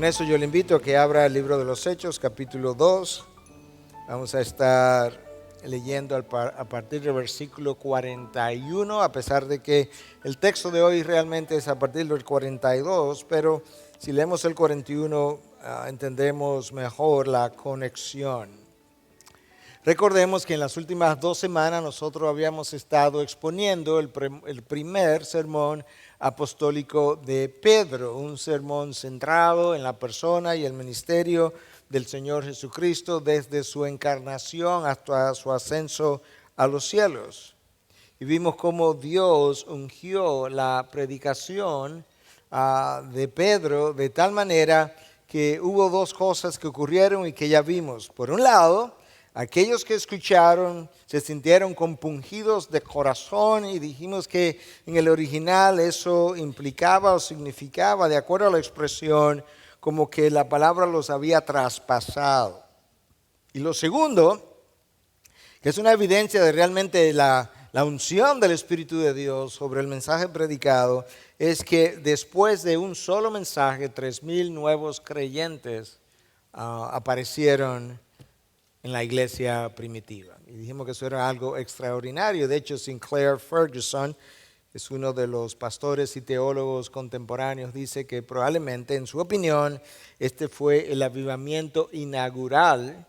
Con eso yo le invito a que abra el libro de los Hechos, capítulo 2. Vamos a estar leyendo a partir del versículo 41, a pesar de que el texto de hoy realmente es a partir del 42, pero si leemos el 41 entendemos mejor la conexión. Recordemos que en las últimas 2 semanas nosotros habíamos estado exponiendo el primer sermón apostólico de Pedro, un sermón centrado en la persona y el ministerio del Señor Jesucristo desde su encarnación hasta su ascenso a los cielos. Y vimos cómo Dios ungió la predicación de Pedro de tal manera que hubo 2 cosas que ocurrieron y que ya vimos. Por un lado, aquellos que escucharon se sintieron compungidos de corazón y dijimos que en el original eso implicaba o significaba, de acuerdo a la expresión, como que la palabra los había traspasado. Y lo segundo, que es una evidencia de realmente la unción del Espíritu de Dios sobre el mensaje predicado, es que después de un solo mensaje, 3,000 nuevos creyentes aparecieron en la iglesia primitiva. Y dijimos que eso era algo extraordinario. De hecho, Sinclair Ferguson es uno de los pastores y teólogos contemporáneos, dice que probablemente, en su opinión, este fue el avivamiento inaugural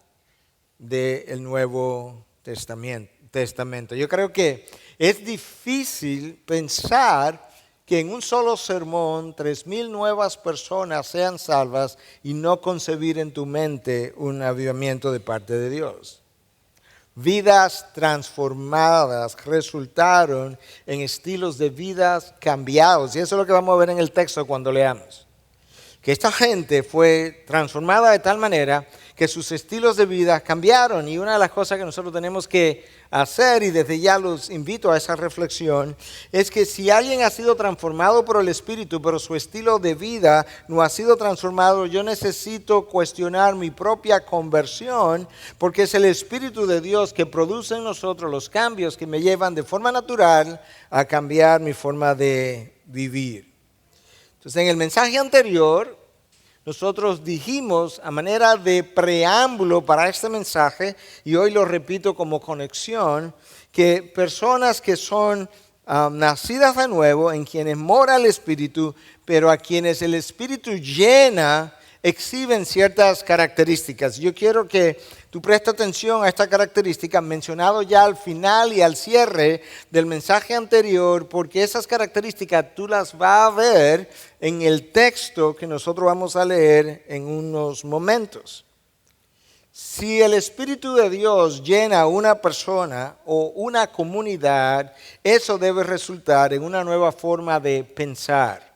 del Nuevo Testamento. Yo creo que es difícil pensar que en un solo sermón 3,000 nuevas personas sean salvas y no concebir en tu mente un avivamiento de parte de Dios. Vidas transformadas resultaron en estilos de vidas cambiados. Y eso es lo que vamos a ver en el texto cuando leamos. Que esta gente fue transformada de tal manera que sus estilos de vida cambiaron. Y una de las cosas que nosotros tenemos que hacer, y desde ya los invito a esa reflexión, es que si alguien ha sido transformado por el Espíritu, pero su estilo de vida no ha sido transformado, yo necesito cuestionar mi propia conversión, porque es el Espíritu de Dios que produce en nosotros los cambios que me llevan de forma natural a cambiar mi forma de vivir. Entonces, en el mensaje anterior, nosotros dijimos a manera de preámbulo para este mensaje, y hoy lo repito como conexión, que personas que son nacidas de nuevo, en quienes mora el Espíritu, pero a quienes el Espíritu llena, exhiben ciertas características. Yo quiero que tú prestes atención a esta característica mencionado ya al final y al cierre del mensaje anterior, porque esas características tú las vas a ver en el texto que nosotros vamos a leer en unos momentos. Si el Espíritu de Dios llena a una persona o una comunidad, eso debe resultar en una nueva forma de pensar.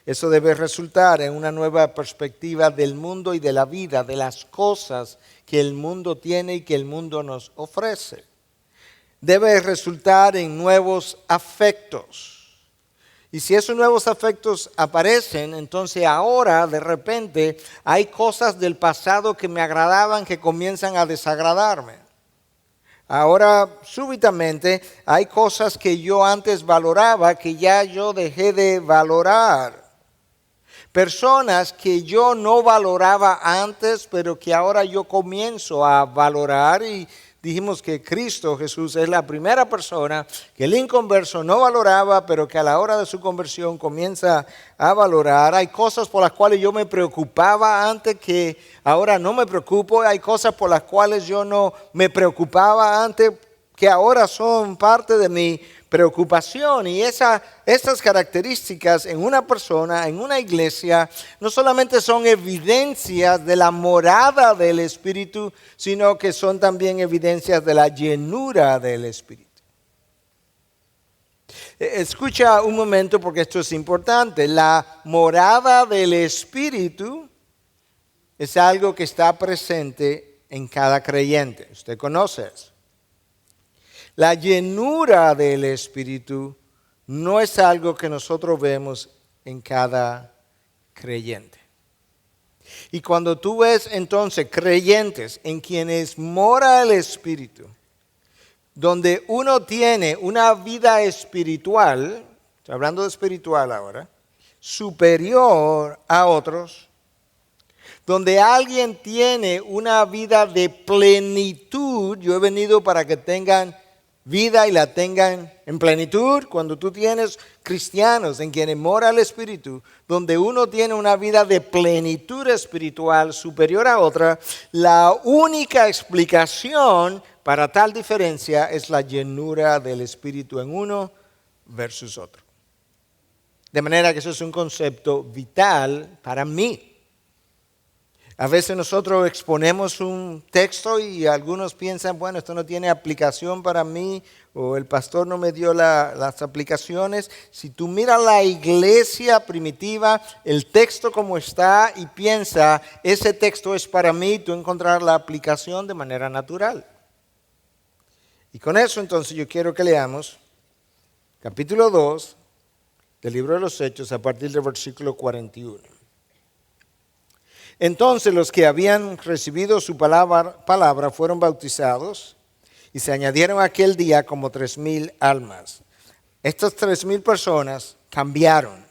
Eso debe resultar en una nueva perspectiva del mundo y de la vida, de las cosas que el mundo tiene y que el mundo nos ofrece. Debe resultar en nuevos afectos. Y si esos nuevos afectos aparecen, entonces ahora de repente hay cosas del pasado que me agradaban que comienzan a desagradarme. Ahora súbitamente hay cosas que yo antes valoraba que ya yo dejé de valorar. Personas que yo no valoraba antes, pero que ahora yo comienzo a valorar. Y dijimos que Cristo Jesús es la primera persona que el inconverso no valoraba, pero que a la hora de su conversión comienza a valorar. Hay cosas por las cuales yo me preocupaba antes que ahora no me preocupo. Hay cosas por las cuales yo no me preocupaba antes que ahora son parte de mi preocupación. Y esas características en una persona, en una iglesia, no solamente son evidencias de la morada del Espíritu, sino que son también evidencias de la llenura del Espíritu. Escucha un momento porque esto es importante. La morada del Espíritu es algo que está presente en cada creyente. Usted conoce eso. La llenura del Espíritu no es algo que nosotros vemos en cada creyente. Y cuando tú ves entonces creyentes en quienes mora el Espíritu, donde uno tiene una vida espiritual, estoy hablando de espiritual ahora, superior a otros, donde alguien tiene una vida de plenitud. Yo he venido para que tengan vida y la tengan en plenitud. Cuando tú tienes cristianos en quienes mora el Espíritu, donde uno tiene una vida de plenitud espiritual superior a otra, la única explicación para tal diferencia es la llenura del Espíritu en uno versus otro. De manera que eso es un concepto vital para mí. A veces nosotros exponemos un texto y algunos piensan, bueno, esto no tiene aplicación para mí, o el pastor no me dio las aplicaciones. Si tú miras la iglesia primitiva, el texto como está y piensa, ese texto es para mí, tú encontrarás la aplicación de manera natural. Y con eso entonces yo quiero que leamos capítulo 2 del libro de los Hechos a partir del versículo 41. Entonces los que habían recibido su palabra fueron bautizados y se añadieron aquel día como 3,000 almas. Estas 3,000 personas cambiaron,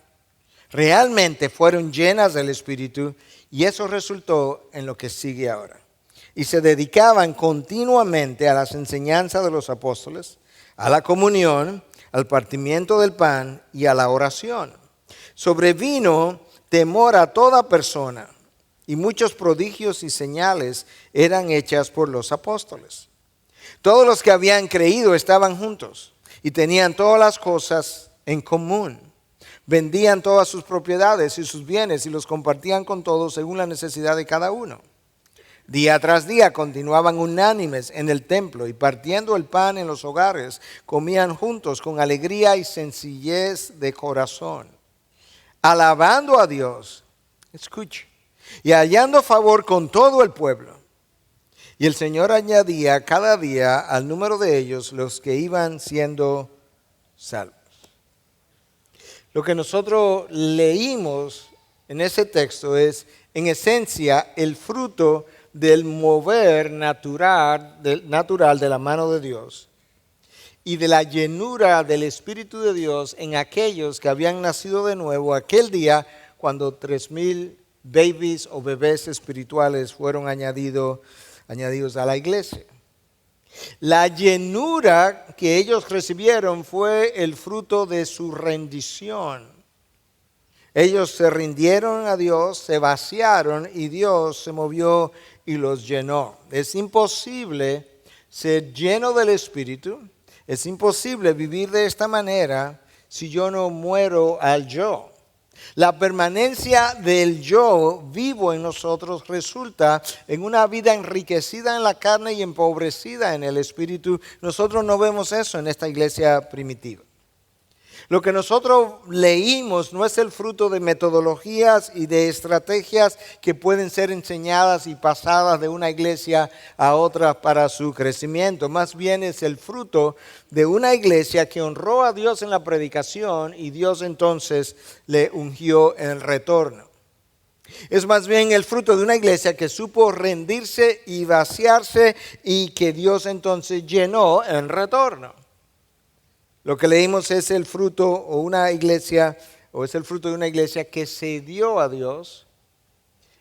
realmente fueron llenas del Espíritu y eso resultó en lo que sigue ahora. Y se dedicaban continuamente a las enseñanzas de los apóstoles, a la comunión, al partimiento del pan y a la oración. Sobrevino temor a toda persona. Y muchos prodigios y señales eran hechas por los apóstoles. Todos los que habían creído estaban juntos y tenían todas las cosas en común. Vendían todas sus propiedades y sus bienes y los compartían con todos según la necesidad de cada uno. Día tras día continuaban unánimes en el templo y partiendo el pan en los hogares, comían juntos con alegría y sencillez de corazón, alabando a Dios. Escuche. Y hallando favor con todo el pueblo. Y el Señor añadía cada día al número de ellos los que iban siendo salvos. Lo que nosotros leímos en ese texto es, en esencia, el fruto del mover natural de la mano de Dios y de la llenura del Espíritu de Dios en aquellos que habían nacido de nuevo aquel día cuando 3,000 babies o bebés espirituales fueron añadidos a la iglesia. La llenura que ellos recibieron fue el fruto de su rendición. Ellos se rindieron a Dios, se vaciaron y Dios se movió y los llenó. Es imposible ser lleno del Espíritu, es imposible vivir de esta manera si yo no muero al yo. La permanencia del yo vivo en nosotros resulta en una vida enriquecida en la carne y empobrecida en el espíritu. Nosotros no vemos eso en esta iglesia primitiva. Lo que nosotros leímos no es el fruto de metodologías y de estrategias que pueden ser enseñadas y pasadas de una iglesia a otra para su crecimiento. Más bien es el fruto de una iglesia que honró a Dios en la predicación y Dios entonces le ungió en el retorno. Es más bien el fruto de una iglesia que supo rendirse y vaciarse y que Dios entonces llenó en retorno. Lo que leímos es el fruto es el fruto de una iglesia que se dio a Dios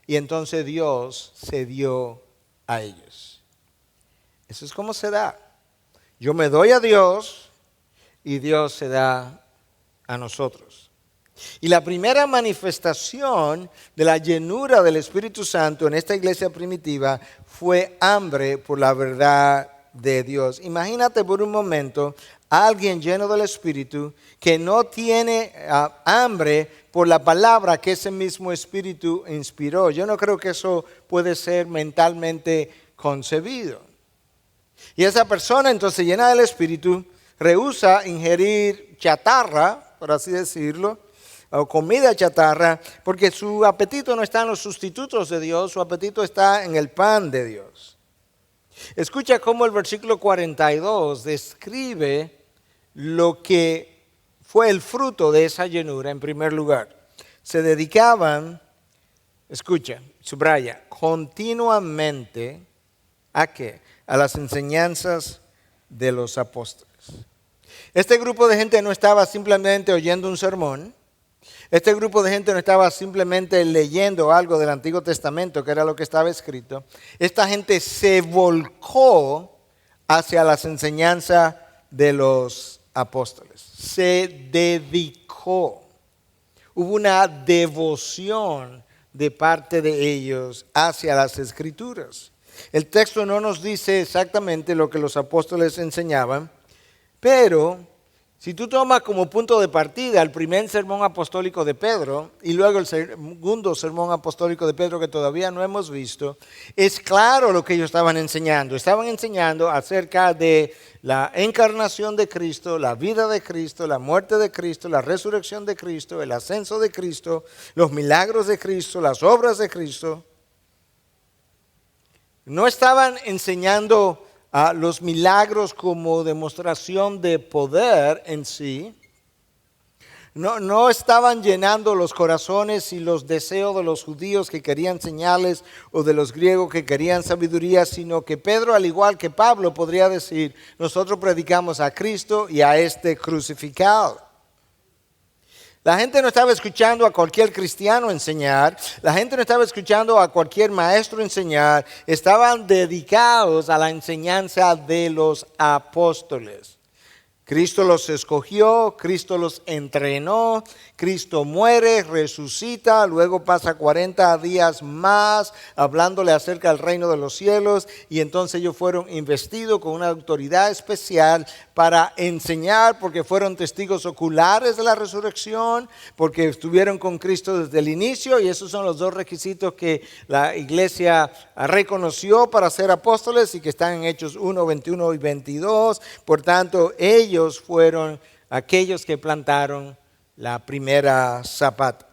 y entonces Dios se dio a ellos. Eso es como se da. Yo me doy a Dios y Dios se da a nosotros. Y la primera manifestación de la llenura del Espíritu Santo en esta iglesia primitiva fue hambre por la verdad de Dios. Imagínate por un momento a alguien lleno del Espíritu que no tiene hambre por la palabra que ese mismo Espíritu inspiró. Yo no creo que eso puede ser mentalmente concebido. Y esa persona entonces llena del Espíritu rehúsa ingerir chatarra, por así decirlo, o comida chatarra, porque su apetito no está en los sustitutos de Dios, su apetito está en el pan de Dios. Escucha cómo el versículo 42 describe lo que fue el fruto de esa llenura en primer lugar. Se dedicaban, escucha, subraya, continuamente, ¿a qué? A las enseñanzas de los apóstoles. Este grupo de gente no estaba simplemente oyendo un sermón. Este grupo de gente no estaba simplemente leyendo algo del Antiguo Testamento, que era lo que estaba escrito. Esta gente se volcó hacia las enseñanzas de los apóstoles. Se dedicó. Hubo una devoción de parte de ellos hacia las Escrituras. El texto no nos dice exactamente lo que los apóstoles enseñaban, pero si tú tomas como punto de partida el primer sermón apostólico de Pedro y luego el segundo sermón apostólico de Pedro que todavía no hemos visto, es claro lo que ellos estaban enseñando. Estaban enseñando acerca de la encarnación de Cristo, la vida de Cristo, la muerte de Cristo, la resurrección de Cristo, el ascenso de Cristo, los milagros de Cristo, las obras de Cristo. No estaban enseñando los milagros como demostración de poder en sí. No estaban llenando los corazones y los deseos de los judíos que querían señales o de los griegos que querían sabiduría, sino que Pedro, al igual que Pablo, podría decir, nosotros predicamos a Cristo y a este crucificado. La gente no estaba escuchando a cualquier cristiano enseñar, la gente no estaba escuchando a cualquier maestro enseñar, estaban dedicados a la enseñanza de los apóstoles. Cristo los escogió, Cristo los entrenó, Cristo muere, resucita, luego pasa 40 días más hablándole acerca del reino de los cielos y entonces ellos fueron investidos con una autoridad especial para enseñar porque fueron testigos oculares de la resurrección, porque estuvieron con Cristo desde el inicio y esos son los dos requisitos que la iglesia reconoció para ser apóstoles y que están en Hechos 1, 21 y 22. Por tanto, ellos fueron aquellos que plantaron la primera zapata.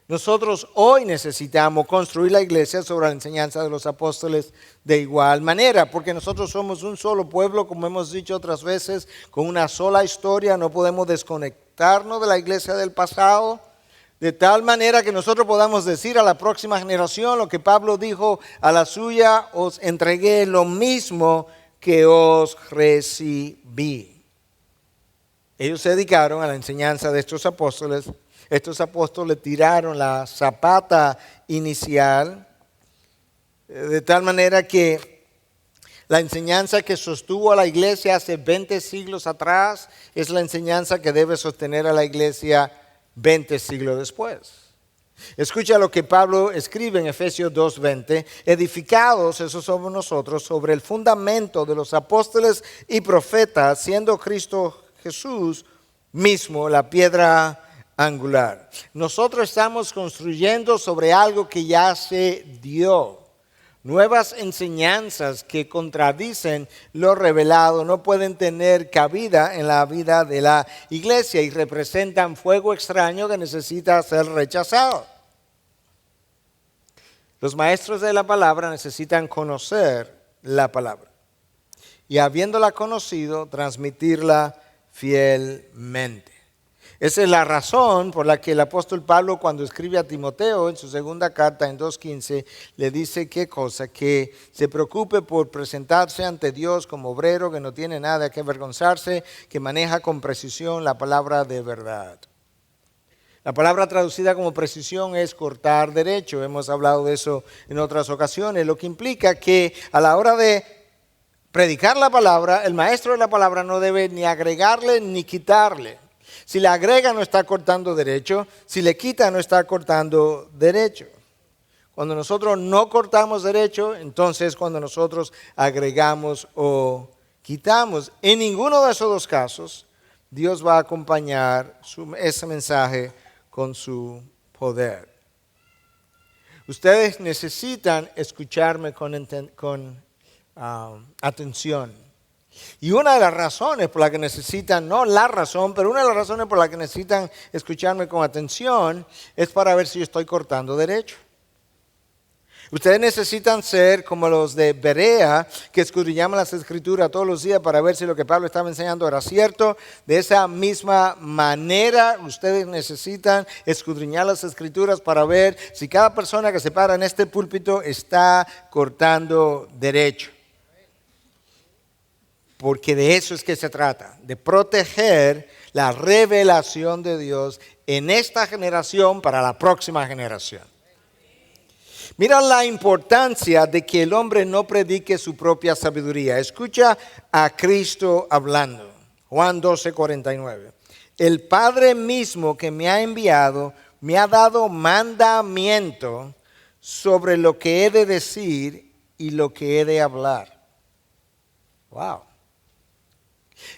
Nosotros hoy necesitamos construir la iglesia sobre la enseñanza de los apóstoles de igual manera, porque nosotros somos un solo pueblo, como hemos dicho otras veces, con una sola historia, no podemos desconectarnos de la iglesia del pasado, de tal manera que nosotros podamos decir a la próxima generación lo que Pablo dijo a la suya, os entregué lo mismo que os recibí. Ellos se dedicaron a la enseñanza de estos apóstoles. Estos apóstoles tiraron la zapata inicial, de tal manera que la enseñanza que sostuvo a la iglesia hace 20 siglos atrás es la enseñanza que debe sostener a la iglesia 20 siglos después. Escucha lo que Pablo escribe en Efesios 2:20, edificados, esos somos nosotros, sobre el fundamento de los apóstoles y profetas, siendo Cristo Jesús mismo la piedra angular. Nosotros estamos construyendo sobre algo que ya se dio. Nuevas enseñanzas que contradicen lo revelado no pueden tener cabida en la vida de la iglesia y representan fuego extraño que necesita ser rechazado. Los maestros de la palabra necesitan conocer la palabra y habiéndola conocido, transmitirla fielmente. Esa es la razón por la que el apóstol Pablo, cuando escribe a Timoteo en su segunda carta en 2:15, le dice qué cosa, que se preocupe por presentarse ante Dios como obrero que no tiene nada que avergonzarse, que maneja con precisión la palabra de verdad. La palabra traducida como precisión es cortar derecho. Hemos hablado de eso en otras ocasiones, lo que implica que a la hora de predicar la palabra, el maestro de la palabra no debe ni agregarle ni quitarle. Si le agrega no está cortando derecho, si le quita no está cortando derecho. Cuando nosotros no cortamos derecho, entonces cuando nosotros agregamos o quitamos. En ninguno de esos dos casos, Dios va a acompañar ese mensaje con su poder. Ustedes necesitan escucharme con atención. Y una de las razones por las que necesitan, no la razón, pero una de las razones por las que necesitan escucharme con atención es para ver si yo estoy cortando derecho. Ustedes necesitan ser como los de Berea, que escudriñaban las Escrituras todos los días para ver si lo que Pablo estaba enseñando era cierto. De esa misma manera, ustedes necesitan escudriñar las Escrituras para ver si cada persona que se para en este púlpito está cortando derecho. Porque de eso es que se trata, de proteger la revelación de Dios en esta generación para la próxima generación. Mira la importancia de que el hombre no predique su propia sabiduría. Escucha a Cristo hablando. Juan 12:49. El Padre mismo que me ha enviado me ha dado mandamiento sobre lo que he de decir y lo que he de hablar. Wow.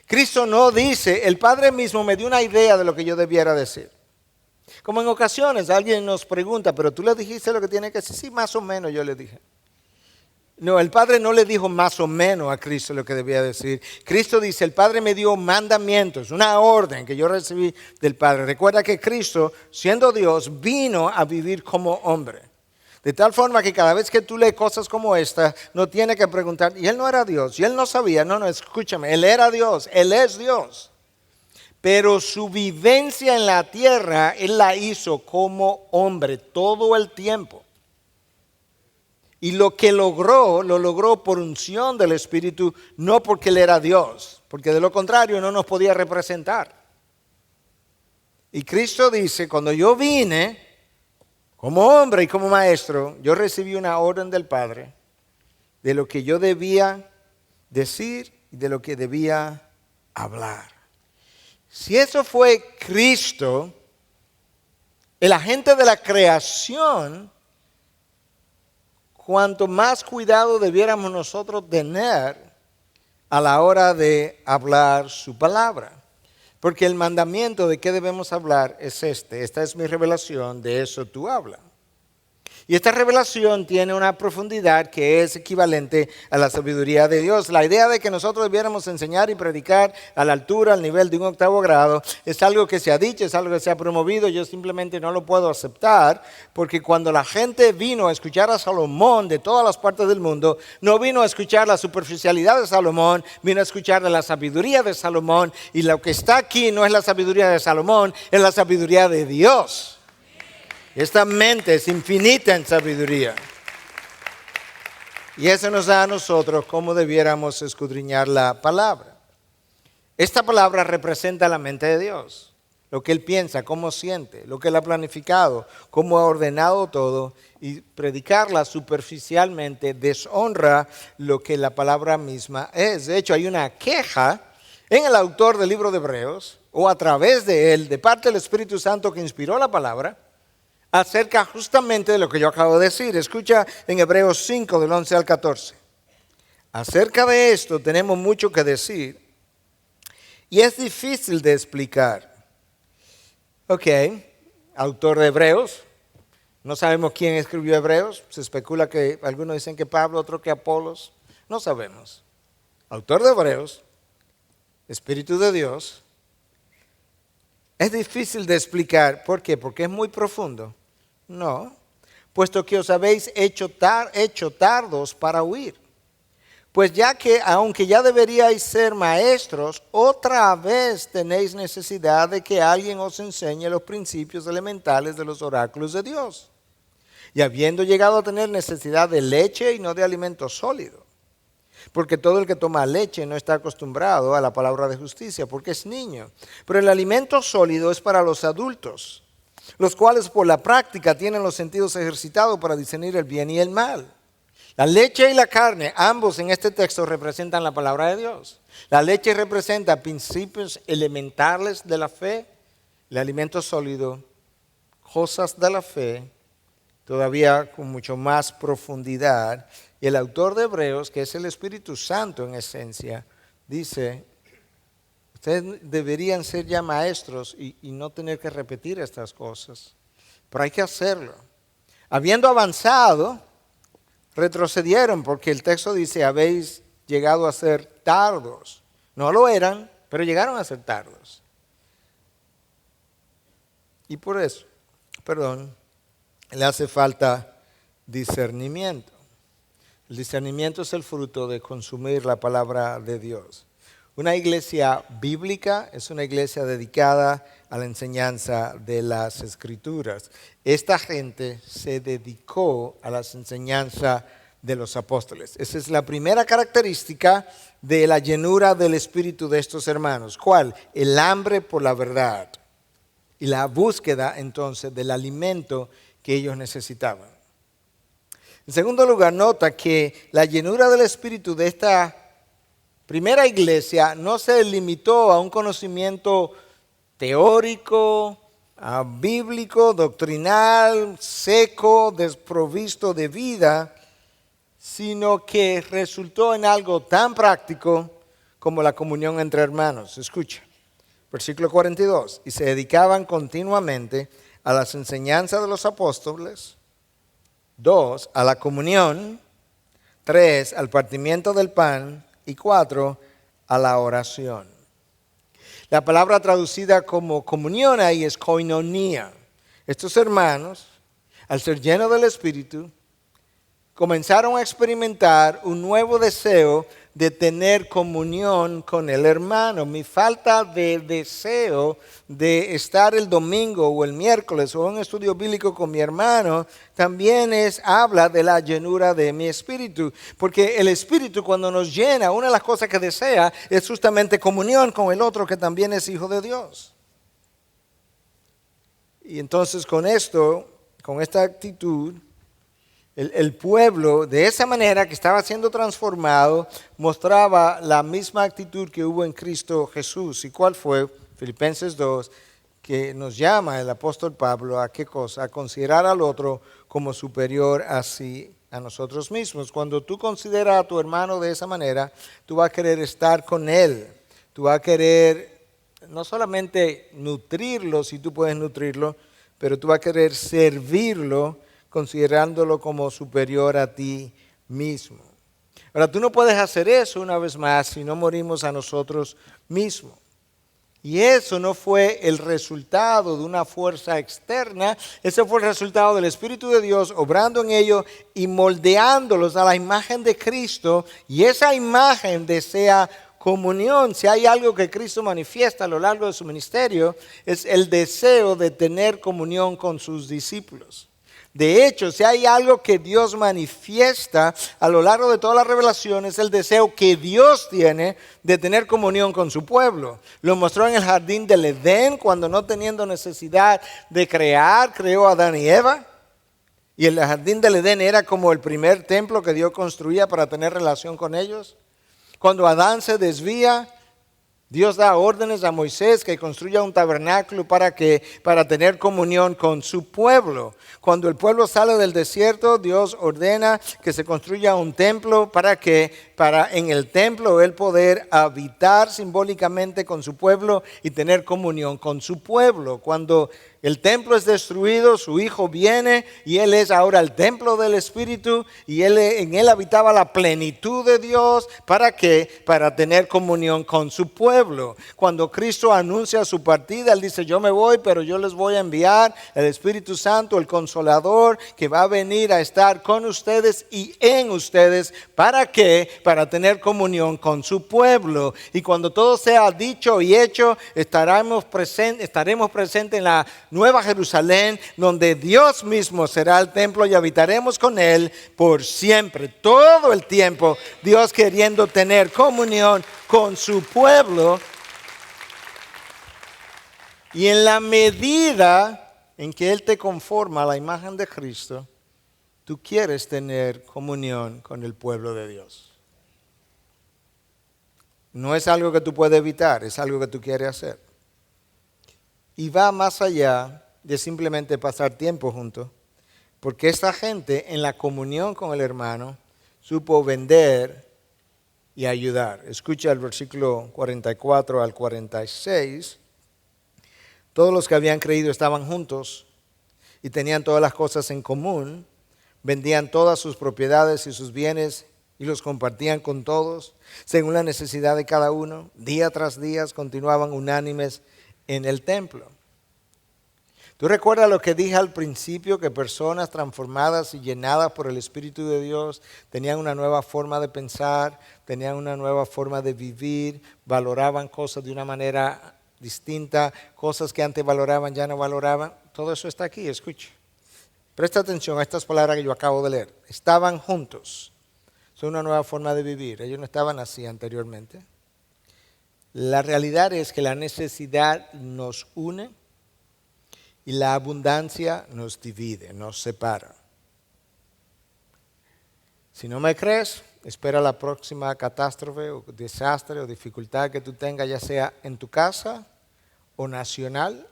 Cristo no dice, el Padre mismo me dio una idea de lo que yo debiera decir. Como en ocasiones alguien nos pregunta, pero tú le dijiste lo que tiene que decir. Sí, más o menos yo le dije. No, el Padre no le dijo más o menos a Cristo lo que debía decir. Cristo dice, el Padre me dio mandamientos, una orden que yo recibí del Padre. Recuerda que Cristo, siendo Dios, vino a vivir como hombre. De tal forma que cada vez que tú lees cosas como esta, no tiene que preguntar, y Él no era Dios, y Él no sabía. No, escúchame, Él era Dios, Él es Dios. Pero su vivencia en la tierra, Él la hizo como hombre todo el tiempo. Y lo que logró, lo logró por unción del Espíritu, no porque Él era Dios, porque de lo contrario no nos podía representar. Y Cristo dice, cuando yo vine, como hombre y como maestro, yo recibí una orden del Padre de lo que yo debía decir y de lo que debía hablar. Si eso fue Cristo, el agente de la creación, cuanto más cuidado debiéramos nosotros tener a la hora de hablar su palabra. Porque el mandamiento de qué debemos hablar es este. Esta es mi revelación, de eso tú hablas. Y esta revelación tiene una profundidad que es equivalente a la sabiduría de Dios. La idea de que nosotros debiéramos enseñar y predicar a la altura, al nivel de un 8º grado, es algo que se ha dicho, es algo que se ha promovido. Yo simplemente no lo puedo aceptar, porque cuando la gente vino a escuchar a Salomón de todas las partes del mundo, no vino a escuchar la superficialidad de Salomón, vino a escuchar de la sabiduría de Salomón. Y lo que está aquí no es la sabiduría de Salomón, es la sabiduría de Dios. Esta mente es infinita en sabiduría. Y eso nos da a nosotros cómo debiéramos escudriñar la palabra. Esta palabra representa la mente de Dios. Lo que Él piensa, cómo siente, lo que Él ha planificado, cómo ha ordenado todo. Y predicarla superficialmente deshonra lo que la palabra misma es. De hecho, hay una queja en el autor del libro de Hebreos, o a través de él, de parte del Espíritu Santo que inspiró la palabra, acerca justamente de lo que yo acabo de decir. Escucha en Hebreos 5, del 11 al 14. Acerca de esto tenemos mucho que decir y es difícil de explicar. Ok, autor de Hebreos. No sabemos quién escribió Hebreos. Se especula que algunos dicen que Pablo, otros que Apolos. No sabemos. Autor de Hebreos, Espíritu de Dios. Es difícil de explicar. ¿Por qué? Porque es muy profundo. No, puesto que os habéis hecho tardos para huir. Pues ya que, aunque ya deberíais ser maestros, otra vez tenéis necesidad de que alguien os enseñe los principios elementales de los oráculos de Dios. Y habiendo llegado a tener necesidad de leche y no de alimento sólido. Porque todo el que toma leche no está acostumbrado a la palabra de justicia, porque es niño. Pero el alimento sólido es para los adultos, los cuales por la práctica tienen los sentidos ejercitados para discernir el bien y el mal. La leche y la carne, ambos en este texto representan la palabra de Dios. La leche representa principios elementales de la fe, el alimento sólido, cosas de la fe, todavía con mucho más profundidad. Y el autor de Hebreos, que es el Espíritu Santo en esencia, dice, ustedes deberían ser ya maestros y no tener que repetir estas cosas, pero hay que hacerlo. Habiendo avanzado, retrocedieron, porque el texto dice, habéis llegado a ser tardos. No lo eran, pero llegaron a ser tardos. Y por eso, le hace falta discernimiento. El discernimiento es el fruto de consumir la palabra de Dios. Una iglesia bíblica es una iglesia dedicada a la enseñanza de las Escrituras. Esta gente se dedicó a la enseñanza de los apóstoles. Esa es la primera característica de la llenura del Espíritu de estos hermanos. ¿Cuál? El hambre por la verdad y la búsqueda entonces del alimento que ellos necesitaban. En segundo lugar, nota que la llenura del Espíritu de esta primera iglesia no se limitó a un conocimiento teórico, bíblico, doctrinal, seco, desprovisto de vida, sino que resultó en algo tan práctico como la comunión entre hermanos. Escucha, versículo 42, y se dedicaban continuamente a las enseñanzas de los apóstoles, 2, a la comunión, 3, al partimiento del pan y 4, a la oración. La palabra traducida como comunión ahí es koinonía. Estos hermanos, al ser llenos del Espíritu, comenzaron a experimentar un nuevo deseo de tener comunión con el hermano. Mi falta de deseo de estar el domingo o el miércoles o en un estudio bíblico con mi hermano también habla de la llenura de mi espíritu. Porque el Espíritu, cuando nos llena, una de las cosas que desea es justamente comunión con el otro que también es hijo de Dios. Y entonces con esto, con esta actitud, el pueblo, de esa manera que estaba siendo transformado, mostraba la misma actitud que hubo en Cristo Jesús. ¿Y cuál fue? Filipenses 2, que nos llama el apóstol Pablo a qué cosa? A considerar al otro como superior a nosotros mismos. Cuando tú consideras a tu hermano de esa manera, tú vas a querer estar con él. Tú vas a querer no solamente nutrirlo, si tú puedes nutrirlo, pero tú vas a querer servirlo, considerándolo como superior a ti mismo. Ahora, tú no puedes hacer eso una vez más si no morimos a nosotros mismos. Y eso no fue el resultado de una fuerza externa, ese fue el resultado del Espíritu de Dios obrando en ellos y moldeándolos a la imagen de Cristo. Y esa imagen desea comunión. Si hay algo que Cristo manifiesta a lo largo de su ministerio, es el deseo de tener comunión con sus discípulos. De hecho, si hay algo que Dios manifiesta a lo largo de toda la revelación, es el deseo que Dios tiene de tener comunión con su pueblo. Lo mostró en el jardín del Edén, cuando no teniendo necesidad de crear, creó a Adán y Eva. Y el jardín del Edén era como el primer templo que Dios construía para tener relación con ellos. Cuando Adán se desvía, Dios da órdenes a Moisés que construya un tabernáculo para tener comunión con su pueblo. Cuando el pueblo sale del desierto, Dios ordena que se construya un templo para en el templo él poder habitar simbólicamente con su pueblo y tener comunión con su pueblo. Cuando el templo es destruido, su Hijo viene y Él es ahora el templo del Espíritu y en Él habitaba la plenitud de Dios. ¿Para qué? Para tener comunión con su pueblo. Cuando Cristo anuncia su partida, Él dice, yo me voy, pero yo les voy a enviar el Espíritu Santo, el Consolador, que va a venir a estar con ustedes y en ustedes. ¿Para qué? Para tener comunión con su pueblo. Y cuando todo sea dicho y hecho, estaremos presentes en la Nueva Jerusalén, donde Dios mismo será el templo y habitaremos con Él por siempre. Todo el tiempo, Dios queriendo tener comunión con su pueblo. Y en la medida en que Él te conforma a la imagen de Cristo, tú quieres tener comunión con el pueblo de Dios. No es algo que tú puedes evitar, es algo que tú quieres hacer. Y va más allá de simplemente pasar tiempo juntos, porque esta gente en la comunión con el hermano supo vender y ayudar. Escucha el versículo 44 al 46. Todos los que habían creído estaban juntos y tenían todas las cosas en común, vendían todas sus propiedades y sus bienes y los compartían con todos, según la necesidad de cada uno. Día tras día continuaban unánimes en el templo. ¿Tú recuerdas lo que dije al principio? Que personas transformadas y llenadas por el Espíritu de Dios tenían una nueva forma de pensar, tenían una nueva forma de vivir, valoraban cosas de una manera distinta, cosas que antes valoraban ya no valoraban. Todo eso está aquí, escuche. Presta atención a estas palabras que yo acabo de leer. Estaban juntos. Esto es una nueva forma de vivir. Ellos no estaban así anteriormente. La realidad es que la necesidad nos une y la abundancia nos divide, nos separa. Si no me crees, espera la próxima catástrofe o desastre o dificultad que tú tengas, ya sea en tu casa o nacional,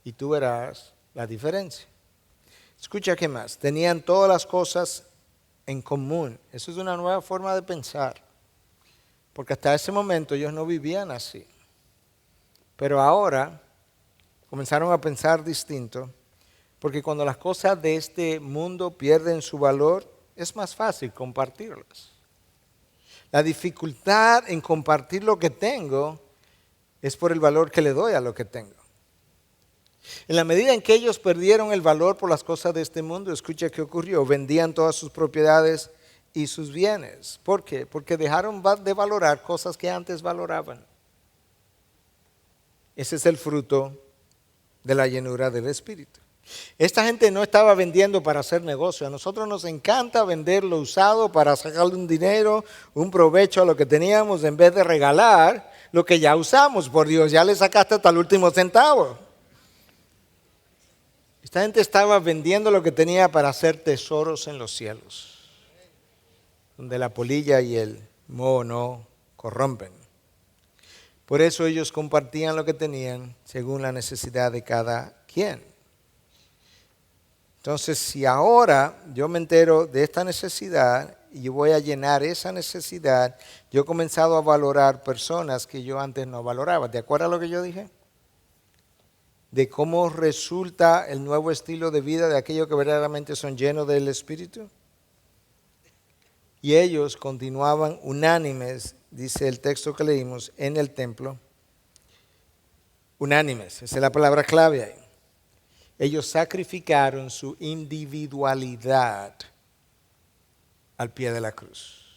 y tú verás la diferencia. Escucha qué más. Tenían todas las cosas en común. Eso es una nueva forma de pensar. Porque hasta ese momento ellos no vivían así. Pero ahora comenzaron a pensar distinto. Porque cuando las cosas de este mundo pierden su valor, es más fácil compartirlas. La dificultad en compartir lo que tengo es por el valor que le doy a lo que tengo. En la medida en que ellos perdieron el valor por las cosas de este mundo, escucha qué ocurrió. Vendían todas sus propiedades y sus bienes. ¿Por qué? Porque dejaron de valorar cosas que antes valoraban. Ese es el fruto de la llenura del Espíritu. Esta gente no estaba vendiendo para hacer negocio. A nosotros nos encanta vender lo usado para sacarle un dinero, un provecho a lo que teníamos, en vez de regalar lo que ya usamos. Por Dios, ya le sacaste hasta el último centavo. Esta gente estaba vendiendo lo que tenía para hacer tesoros en los cielos, donde la polilla y el moho no corrompen. Por eso ellos compartían lo que tenían según la necesidad de cada quien. Entonces, si ahora yo me entero de esta necesidad y yo voy a llenar esa necesidad, yo he comenzado a valorar personas que yo antes no valoraba. ¿Te acuerdas lo que yo dije? De cómo resulta el nuevo estilo de vida de aquellos que verdaderamente son llenos del Espíritu. Y ellos continuaban unánimes, dice el texto que leímos, en el templo. Unánimes, esa es la palabra clave ahí. Ellos sacrificaron su individualidad al pie de la cruz.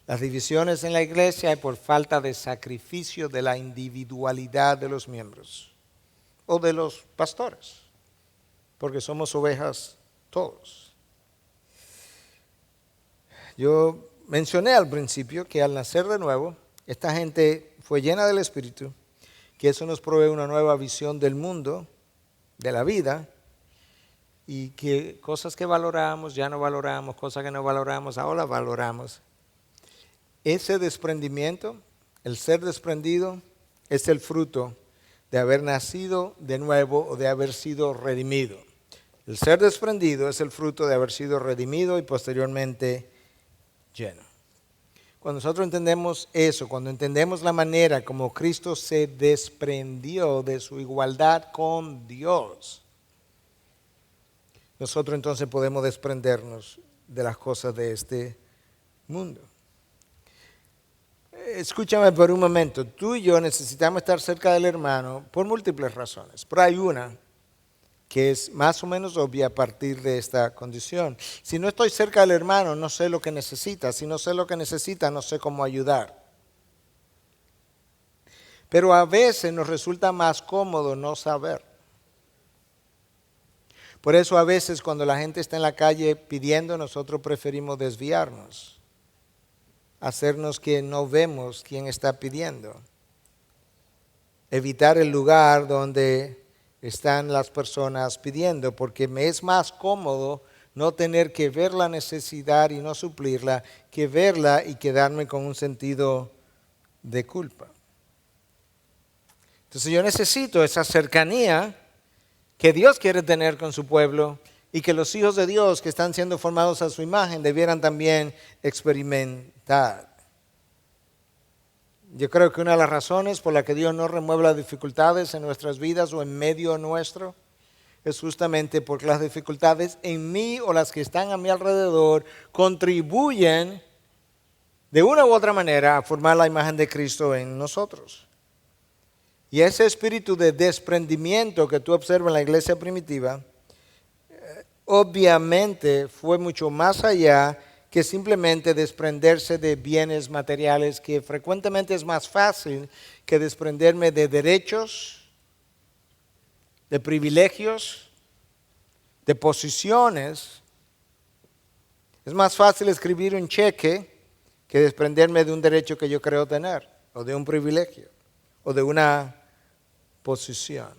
Las divisiones en la iglesia es por falta de sacrificio de la individualidad de los miembros o de los pastores, porque somos ovejas todos. Yo mencioné al principio que al nacer de nuevo, esta gente fue llena del Espíritu, que eso nos provee una nueva visión del mundo, de la vida, y que cosas que valoramos ya no valoramos, cosas que no valoramos ahora valoramos. Ese desprendimiento, el ser desprendido, es el fruto de haber nacido de nuevo o de haber sido redimido. El ser desprendido es el fruto de haber sido redimido y posteriormente lleno. Cuando nosotros entendemos eso, cuando entendemos la manera como Cristo se desprendió de su igualdad con Dios, nosotros entonces podemos desprendernos de las cosas de este mundo. Escúchame por un momento, tú y yo necesitamos estar cerca del hermano por múltiples razones, pero hay una que es más o menos obvia a partir de esta condición. Si no estoy cerca del hermano, no sé lo que necesita. Si no sé lo que necesita, no sé cómo ayudar. Pero a veces nos resulta más cómodo no saber. Por eso a veces cuando la gente está en la calle pidiendo, nosotros preferimos desviarnos, hacernos que no vemos quién está pidiendo, evitar el lugar donde están las personas pidiendo, porque me es más cómodo no tener que ver la necesidad y no suplirla, que verla y quedarme con un sentido de culpa. Entonces yo necesito esa cercanía que Dios quiere tener con su pueblo y que los hijos de Dios que están siendo formados a su imagen debieran también experimentar. Yo creo que una de las razones por la que Dios no remueve las dificultades en nuestras vidas o en medio nuestro es justamente porque las dificultades en mí o las que están a mi alrededor contribuyen de una u otra manera a formar la imagen de Cristo en nosotros. Y ese espíritu de desprendimiento que tú observas en la iglesia primitiva, obviamente fue mucho más allá que simplemente desprenderse de bienes materiales, que frecuentemente es más fácil que desprenderme de derechos, de privilegios, de posiciones, Es más fácil escribir un cheque que desprenderme de un derecho que yo creo tener, o de un privilegio, o de una posición.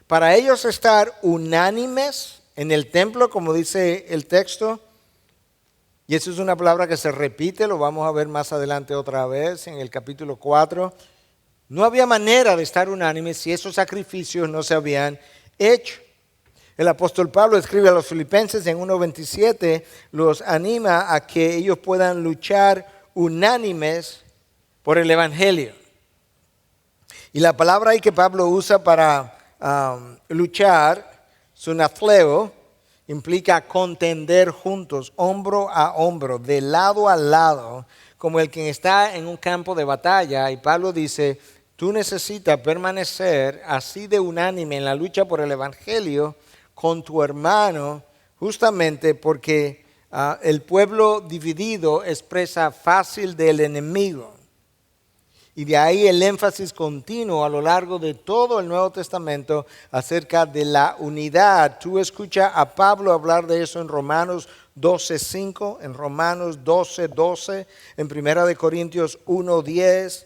Para ellos estar unánimes en el templo, como dice el texto, y eso es una palabra que se repite, lo vamos a ver más adelante otra vez en el capítulo 4, no había manera de estar unánimes si esos sacrificios no se habían hecho. El apóstol Pablo escribe a los filipenses en 1:27, los anima a que ellos puedan luchar unánimes por el evangelio. Y la palabra ahí que Pablo usa para luchar, sunathleo, implica contender juntos, hombro a hombro, de lado a lado, como el que está en un campo de batalla. Y Pablo dice, tú necesitas permanecer así de unánime en la lucha por el evangelio con tu hermano, justamente porque el pueblo dividido es presa fácil del enemigo. Y de ahí el énfasis continuo a lo largo de todo el Nuevo Testamento acerca de la unidad. Tú escuchas a Pablo hablar de eso en Romanos 12:5, en Romanos 12:12, en 1 Corintios 1:10,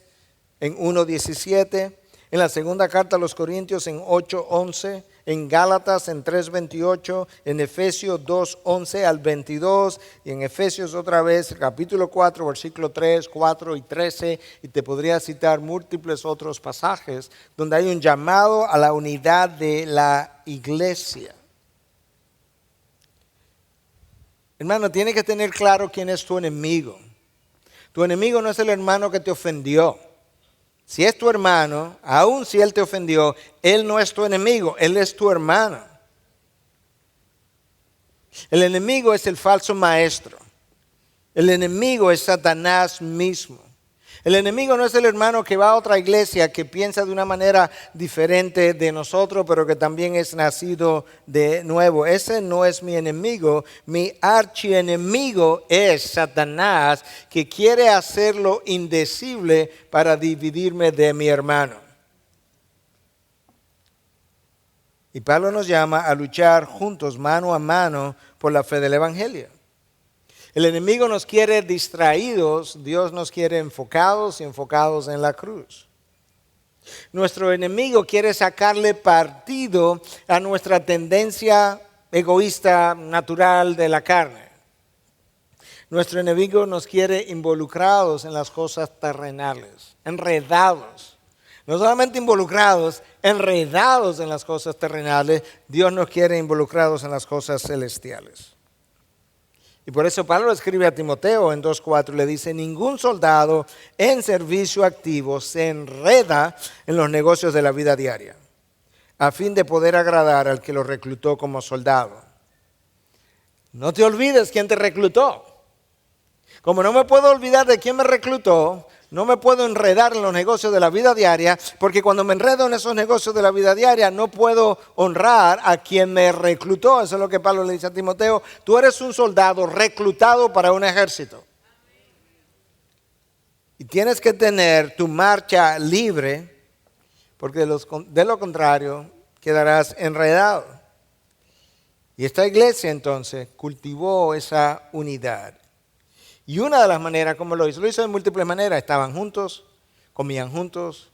en 1:17, en la segunda carta a los Corintios en 8:11, en Gálatas en 3:28, en Efesios 2:11 al 22, y en Efesios otra vez, capítulo 4, versículo 3, 4 y 13, y te podría citar múltiples otros pasajes donde hay un llamado a la unidad de la iglesia. Hermano, tiene que tener claro quién es tu enemigo. Tu enemigo no es el hermano que te ofendió. Si es tu hermano, aun si él te ofendió, él no es tu enemigo, él es tu hermano. El enemigo es el falso maestro. El enemigo es Satanás mismo. El enemigo no es el hermano que va a otra iglesia que piensa de una manera diferente de nosotros, pero que también es nacido de nuevo. Ese no es mi enemigo. Mi archienemigo es Satanás, que quiere hacerlo indecible para dividirme de mi hermano. Y Pablo nos llama a luchar juntos, mano a mano, por la fe del evangelio. El enemigo nos quiere distraídos, Dios nos quiere enfocados y enfocados en la cruz. Nuestro enemigo quiere sacarle partido a nuestra tendencia egoísta natural de la carne. Nuestro enemigo nos quiere involucrados en las cosas terrenales, enredados. No solamente involucrados, enredados en las cosas terrenales, Dios nos quiere involucrados en las cosas celestiales. Y por eso Pablo escribe a Timoteo en 2:4, le dice, ningún soldado en servicio activo se enreda en los negocios de la vida diaria, a fin de poder agradar al que lo reclutó como soldado. No te olvides quién te reclutó. Como no me puedo olvidar de quién me reclutó, no me puedo enredar en los negocios de la vida diaria, porque cuando me enredo en esos negocios de la vida diaria no puedo honrar a quien me reclutó. Eso es lo que Pablo le dice a Timoteo. Tú eres un soldado reclutado para un ejército. Y tienes que tener tu marcha libre, porque de lo contrario quedarás enredado. Y esta iglesia entonces cultivó esa unidad. Y una de las maneras como lo hizo de múltiples maneras. Estaban juntos, comían juntos.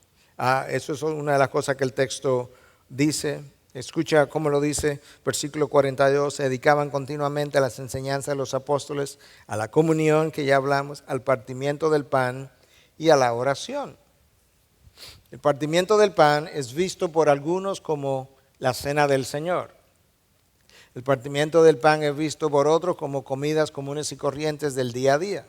Eso es una de las cosas que el texto dice. Escucha cómo lo dice, versículo 42. Se dedicaban continuamente a las enseñanzas de los apóstoles, a la comunión que ya hablamos, al partimiento del pan y a la oración. El partimiento del pan es visto por algunos como la cena del Señor. El partimiento del pan es visto por otros como comidas comunes y corrientes del día a día.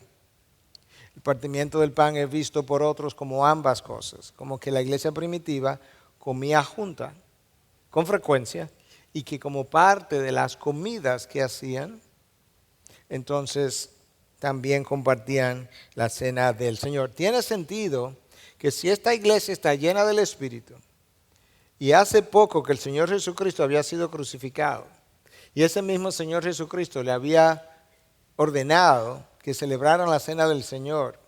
El partimiento del pan es visto por otros como ambas cosas, como que la iglesia primitiva comía junta con frecuencia y que como parte de las comidas que hacían, entonces también compartían la cena del Señor. Tiene sentido que si esta iglesia está llena del Espíritu y hace poco que el Señor Jesucristo había sido crucificado, y ese mismo Señor Jesucristo le había ordenado que celebraran la cena del Señor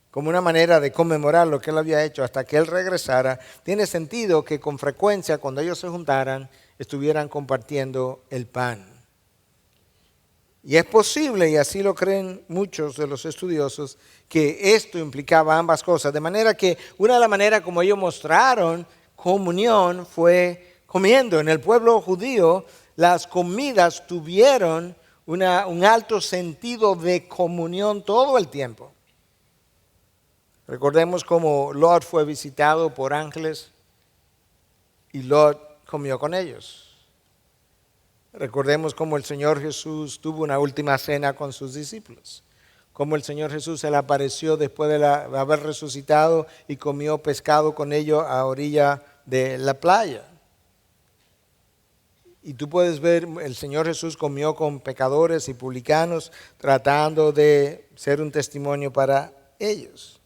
como una manera de conmemorar lo que Él había hecho hasta que Él regresara, tiene sentido que con frecuencia cuando ellos se juntaran estuvieran compartiendo el pan. Y es posible, y así lo creen muchos de los estudiosos, que esto implicaba ambas cosas. De manera que una de las maneras como ellos mostraron comunión fue comiendo. En el pueblo judío las comidas tuvieron un alto sentido de comunión todo el tiempo. Recordemos cómo Lot fue visitado por ángeles y Lot comió con ellos. Recordemos cómo el Señor Jesús tuvo una última cena con sus discípulos. Cómo el Señor Jesús se le apareció después de haber resucitado y comió pescado con ellos a orilla de la playa. Y tú puedes ver, el Señor Jesús comió con pecadores y publicanos tratando de ser un testimonio para ellos.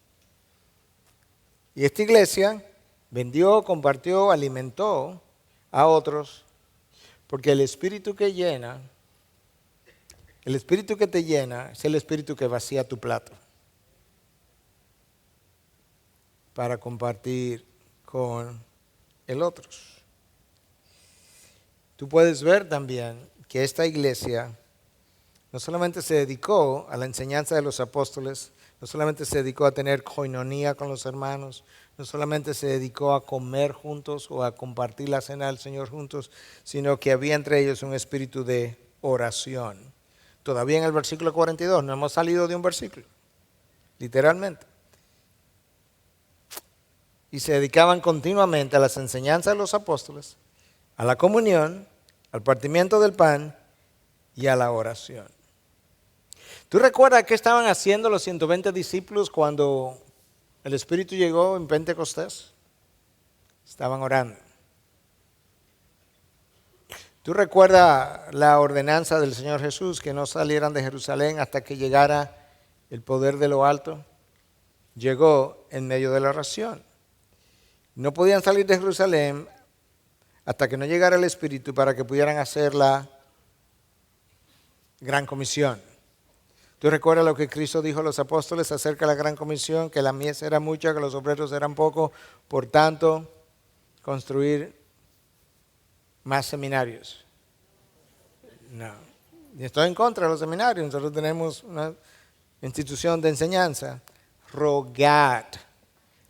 Y esta iglesia vendió, compartió, alimentó a otros. Porque el espíritu que llena, el espíritu que te llena es el espíritu que vacía tu plato para compartir con el otro. Tú puedes ver también que esta iglesia no solamente se dedicó a la enseñanza de los apóstoles, no solamente se dedicó a tener coinonía con los hermanos, no solamente se dedicó a comer juntos o a compartir la cena del Señor juntos, sino que había entre ellos un espíritu de oración. Todavía en el versículo 42, no hemos salido de un versículo, literalmente. Y se dedicaban continuamente a las enseñanzas de los apóstoles, a la comunión, al partimiento del pan y a la oración. ¿Tú recuerdas qué estaban haciendo los 120 discípulos cuando el Espíritu llegó en Pentecostés? Estaban orando. ¿Tú recuerdas la ordenanza del Señor Jesús que no salieran de Jerusalén hasta que llegara el poder de lo alto? Llegó en medio de la oración. No podían salir de Jerusalén hasta que no llegara el Espíritu para que pudieran hacer la gran comisión. ¿Tú recuerdas lo que Cristo dijo a los apóstoles acerca de la gran comisión? Que la mies era mucha, que los obreros eran pocos, por tanto, construir más seminarios. No, y estoy en contra de los seminarios. Nosotros tenemos una institución de enseñanza. Rogad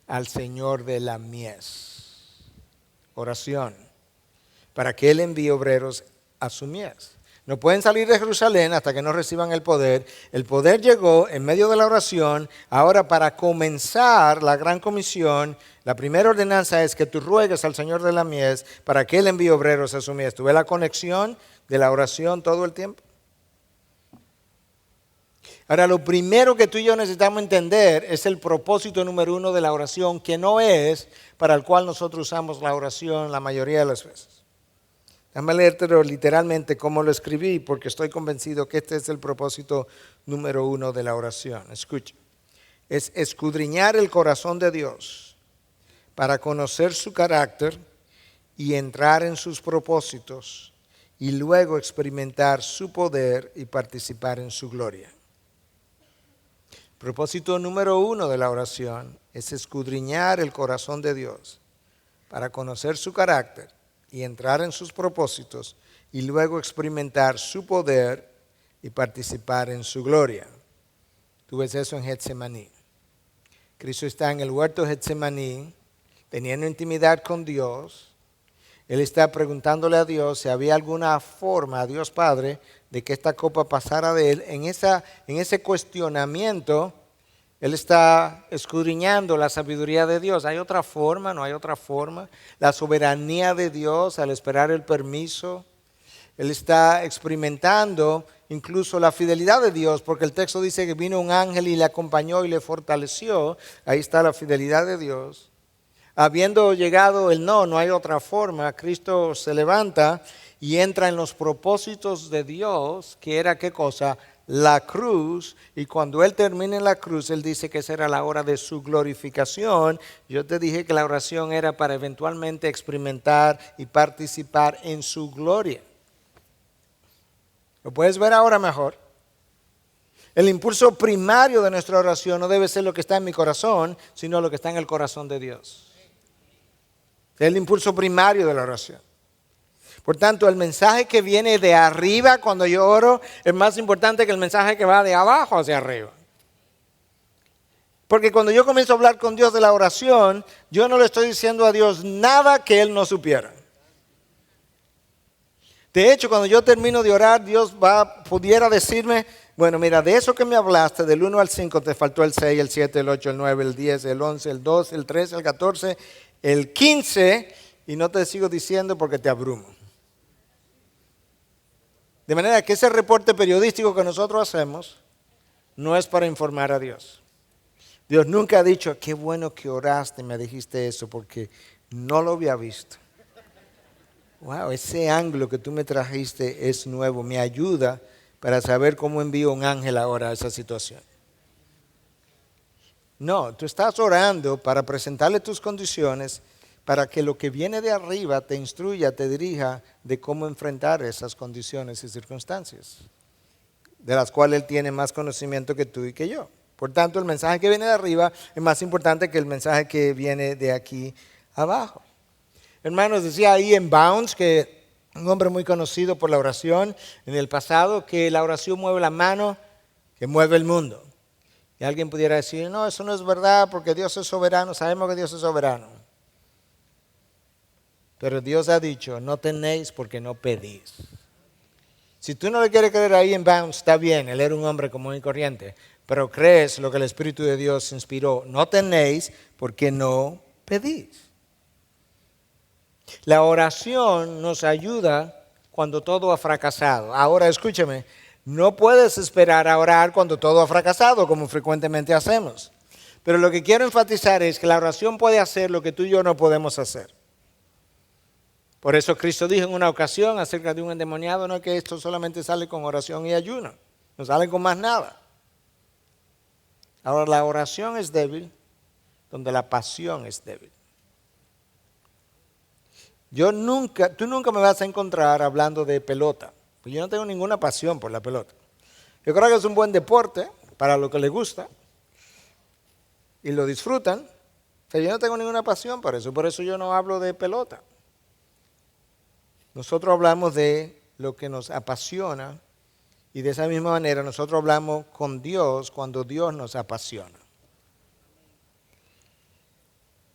al Señor de la mies. Oración. Para que Él envíe obreros a su mies. No pueden salir de Jerusalén hasta que no reciban el poder. El poder llegó en medio de la oración. Ahora, para comenzar la gran comisión, la primera ordenanza es que tú ruegues al Señor de la mies para que Él envíe obreros a su mies. ¿Tú ves la conexión de la oración todo el tiempo? Ahora, lo primero que tú y yo necesitamos entender es el propósito número 1 de la oración, que no es para el cual nosotros usamos la oración la mayoría de las veces. Déjame leértelo literalmente como lo escribí, porque estoy convencido que este es el propósito número 1 de la oración. Escucha, es escudriñar el corazón de Dios para conocer su carácter y entrar en sus propósitos y luego experimentar su poder y participar en su gloria. Propósito número 1 de la oración es escudriñar el corazón de Dios para conocer su carácter y entrar en sus propósitos y luego experimentar su poder y participar en su gloria. Tú ves eso en Getsemaní. Cristo está en el huerto de Getsemaní, teniendo intimidad con Dios. Él está preguntándole a Dios si había alguna forma, a Dios Padre, de que esta copa pasara de él. En ese cuestionamiento, Él está escudriñando la sabiduría de Dios. ¿Hay otra forma? ¿No hay otra forma? La soberanía de Dios al esperar el permiso. Él está experimentando incluso la fidelidad de Dios, porque el texto dice que vino un ángel y le acompañó y le fortaleció. Ahí está la fidelidad de Dios. Habiendo llegado el no hay otra forma, Cristo se levanta y entra en los propósitos de Dios, que era ¿qué cosa? La cruz, y cuando Él termina en la cruz, Él dice que esa era la hora de su glorificación. Yo te dije que la oración era para eventualmente experimentar y participar en su gloria. ¿Lo puedes ver ahora mejor? El impulso primario de nuestra oración no debe ser lo que está en mi corazón, sino lo que está en el corazón de Dios. Es el impulso primario de la oración. Por tanto, el mensaje que viene de arriba cuando yo oro es más importante que el mensaje que va de abajo hacia arriba. Porque cuando yo comienzo a hablar con Dios de la oración, yo no le estoy diciendo a Dios nada que Él no supiera. De hecho, cuando yo termino de orar, Dios pudiera decirme, bueno, mira, de eso que me hablaste, del 1 al 5, te faltó el 6, el 7, el 8, el 9, el 10, el 11, el 12, el 13, el 14, el 15, y no te sigo diciendo porque te abrumo. De manera que ese reporte periodístico que nosotros hacemos no es para informar a Dios. Dios nunca ha dicho, qué bueno que oraste y me dijiste eso, porque no lo había visto. Wow, ese ángulo que tú me trajiste es nuevo, me ayuda para saber cómo envío un ángel ahora a esa situación. No, tú estás orando para presentarle tus condiciones, para que lo que viene de arriba te instruya, te dirija de cómo enfrentar esas condiciones y circunstancias, de las cuales Él tiene más conocimiento que tú y que yo. Por tanto, el mensaje que viene de arriba es más importante que el mensaje que viene de aquí abajo. Hermanos, decía Ian Bounds, que un hombre muy conocido por la oración en el pasado, que la oración mueve la mano que mueve el mundo. Y alguien pudiera decir, no, eso no es verdad porque Dios es soberano, sabemos que Dios es soberano. Pero Dios ha dicho, no tenéis porque no pedís. Si tú no le quieres creer a Ian Bounds, está bien, él era un hombre común y corriente, pero crees lo que el Espíritu de Dios inspiró, no tenéis porque no pedís. La oración nos ayuda cuando todo ha fracasado. Ahora escúchame, no puedes esperar a orar cuando todo ha fracasado, como frecuentemente hacemos. Pero lo que quiero enfatizar es que la oración puede hacer lo que tú y yo no podemos hacer. Por eso Cristo dijo en una ocasión acerca de un endemoniado, no es que esto solamente sale con oración y ayuno, no sale con más nada. Ahora la oración es débil donde la pasión es débil. Tú nunca me vas a encontrar hablando de pelota, porque yo no tengo ninguna pasión por la pelota. Yo creo que es un buen deporte para lo que les gusta y lo disfrutan, pero yo no tengo ninguna pasión por eso yo no hablo de pelota. Nosotros hablamos de lo que nos apasiona y de esa misma manera nosotros hablamos con Dios cuando Dios nos apasiona.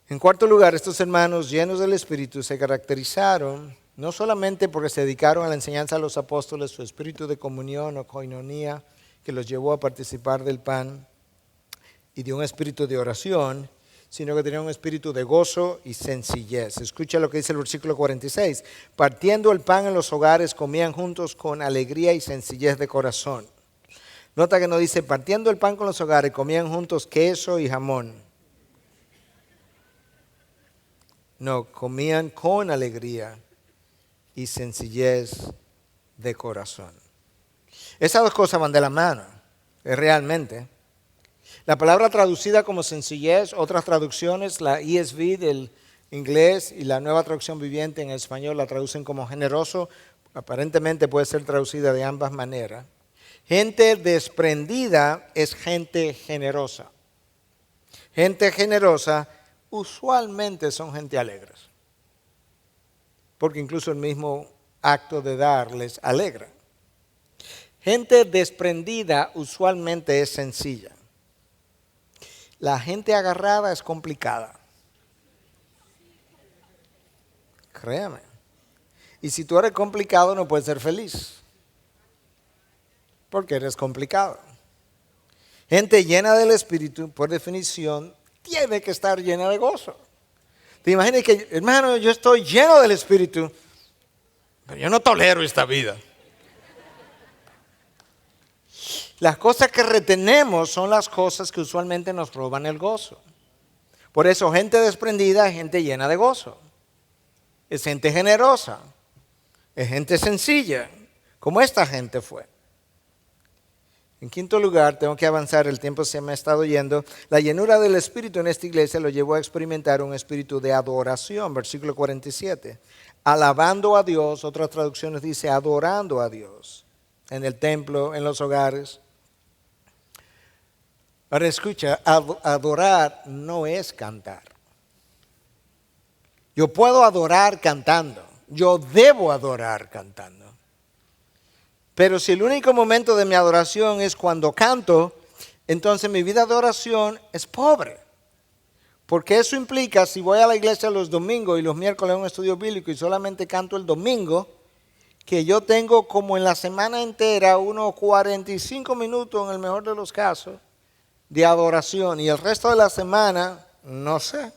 En cuarto lugar, estos hermanos llenos del Espíritu se caracterizaron no solamente porque se dedicaron a la enseñanza de los apóstoles, su espíritu de comunión o koinonía que los llevó a participar del pan y de un espíritu de oración, sino que tenían un espíritu de gozo y sencillez. Escucha lo que dice el versículo 46. Partiendo el pan en los hogares, comían juntos con alegría y sencillez de corazón. Nota que no dice, partiendo el pan con los hogares, comían juntos queso y jamón. No, comían con alegría y sencillez de corazón. Esas dos cosas van de la mano, realmente. La palabra traducida como sencillez, otras traducciones, la ESV del inglés y la Nueva Traducción Viviente en español la traducen como generoso, aparentemente puede ser traducida de ambas maneras. Gente desprendida es gente generosa. Gente generosa usualmente son gente alegres, porque incluso el mismo acto de dar les alegra. Gente desprendida usualmente es sencilla. La gente agarrada es complicada. Créame. Y si tú eres complicado no puedes ser feliz, porque eres complicado. Gente llena del Espíritu, por definición, tiene que estar llena de gozo. Te imaginas que, hermano, yo estoy lleno del Espíritu, pero yo no tolero esta vida. Las cosas que retenemos son las cosas que usualmente nos roban el gozo. Por eso, gente desprendida es gente llena de gozo. Es gente generosa. Es gente sencilla, como esta gente fue. En quinto lugar, tengo que avanzar, el tiempo se me ha estado yendo. La llenura del Espíritu en esta iglesia lo llevó a experimentar un espíritu de adoración, versículo 47. Alabando a Dios, otras traducciones dice adorando a Dios, en el templo, en los hogares. Ahora escucha, adorar no es cantar. Yo puedo adorar cantando, Yo debo adorar cantando. Pero si el único momento de mi adoración es cuando canto, entonces mi vida de oración es pobre. Porque eso implica, si voy a la iglesia los domingos y los miércoles a un estudio bíblico y solamente canto el domingo, que yo tengo como en la semana entera unos 45 minutos en el mejor de los casos de adoración y el resto de la semana, no sé.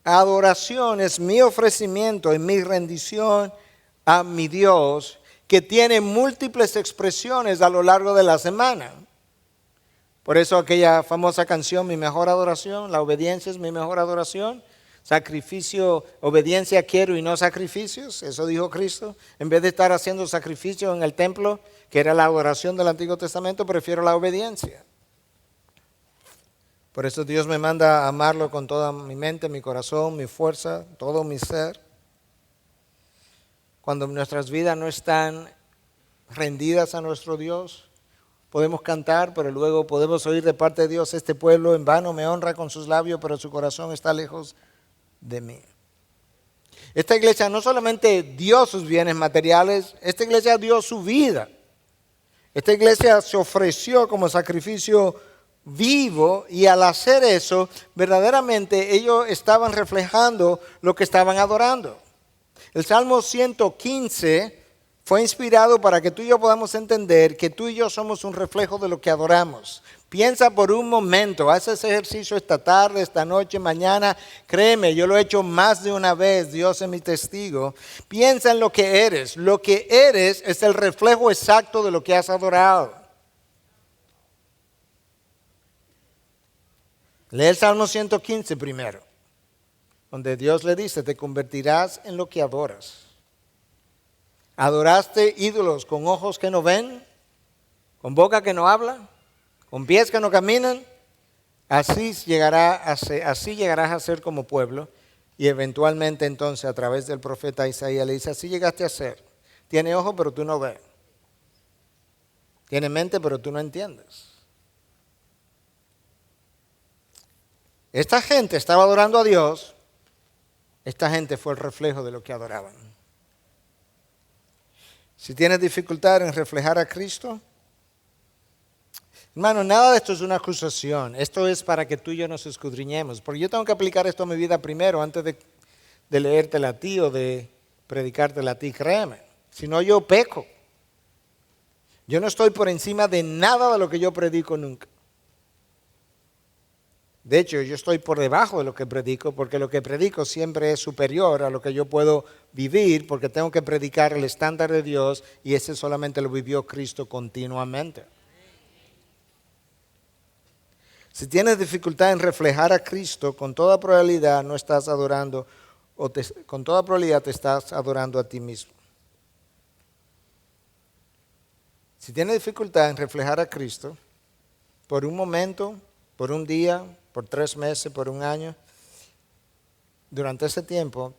Adoración es mi ofrecimiento y mi rendición a mi Dios, que tiene múltiples expresiones a lo largo de la semana. Por eso aquella famosa canción, Mi mejor adoración, la obediencia es mi mejor adoración. Sacrificio, obediencia quiero y no sacrificios, eso dijo Cristo. En vez de estar haciendo sacrificios en el templo, que era la adoración del Antiguo Testamento, prefiero la obediencia. Por eso Dios me manda a amarlo con toda mi mente, mi corazón, mi fuerza, todo mi ser. Cuando nuestras vidas no están rendidas a nuestro Dios, podemos cantar, pero luego podemos oír de parte de Dios: este pueblo en vano me honra con sus labios, pero su corazón está lejos de mí. Esta iglesia no solamente dio sus bienes materiales, esta iglesia dio su vida. Esta iglesia se ofreció como sacrificio vivo, y al hacer eso, verdaderamente ellos estaban reflejando lo que estaban adorando. El Salmo 115 fue inspirado para que tú y yo podamos entender que tú y yo somos un reflejo de lo que adoramos. Piensa por un momento, haz ese ejercicio esta tarde, esta noche, mañana. Créeme, yo lo he hecho más de una vez, Dios es mi testigo. Piensa en lo que eres. Lo que eres es el reflejo exacto de lo que has adorado. Lee el Salmo 115 primero, donde Dios le dice: te convertirás en lo que adoras. ¿Adoraste ídolos con ojos que no ven, con boca que no habla, con pies que no caminan? Así llegarás a ser como pueblo. Y eventualmente entonces, a través del profeta Isaías, le dice: así llegaste a ser. Tiene ojos pero tú no ves. Tiene mente pero tú no entiendes. Esta gente estaba adorando a Dios. Esta gente fue el reflejo de lo que adoraban. Si tienes dificultad en reflejar a Cristo, hermano, nada de esto es una acusación. Esto es para que tú y yo nos escudriñemos. Porque yo tengo que aplicar esto a mi vida primero antes de leértela a ti o de predicártela a ti, créeme. Si no, yo peco. Yo no estoy por encima de nada de lo que yo predico nunca. De hecho, yo estoy por debajo de lo que predico, porque lo que predico siempre es superior a lo que yo puedo vivir, porque tengo que predicar el estándar de Dios, y ese solamente lo vivió Cristo continuamente. Si tienes dificultad en reflejar a Cristo, con toda probabilidad no estás adorando, con toda probabilidad te estás adorando a ti mismo. Si tienes dificultad en reflejar a Cristo, por un momento, por un día, por 3 meses, por un año, durante ese tiempo,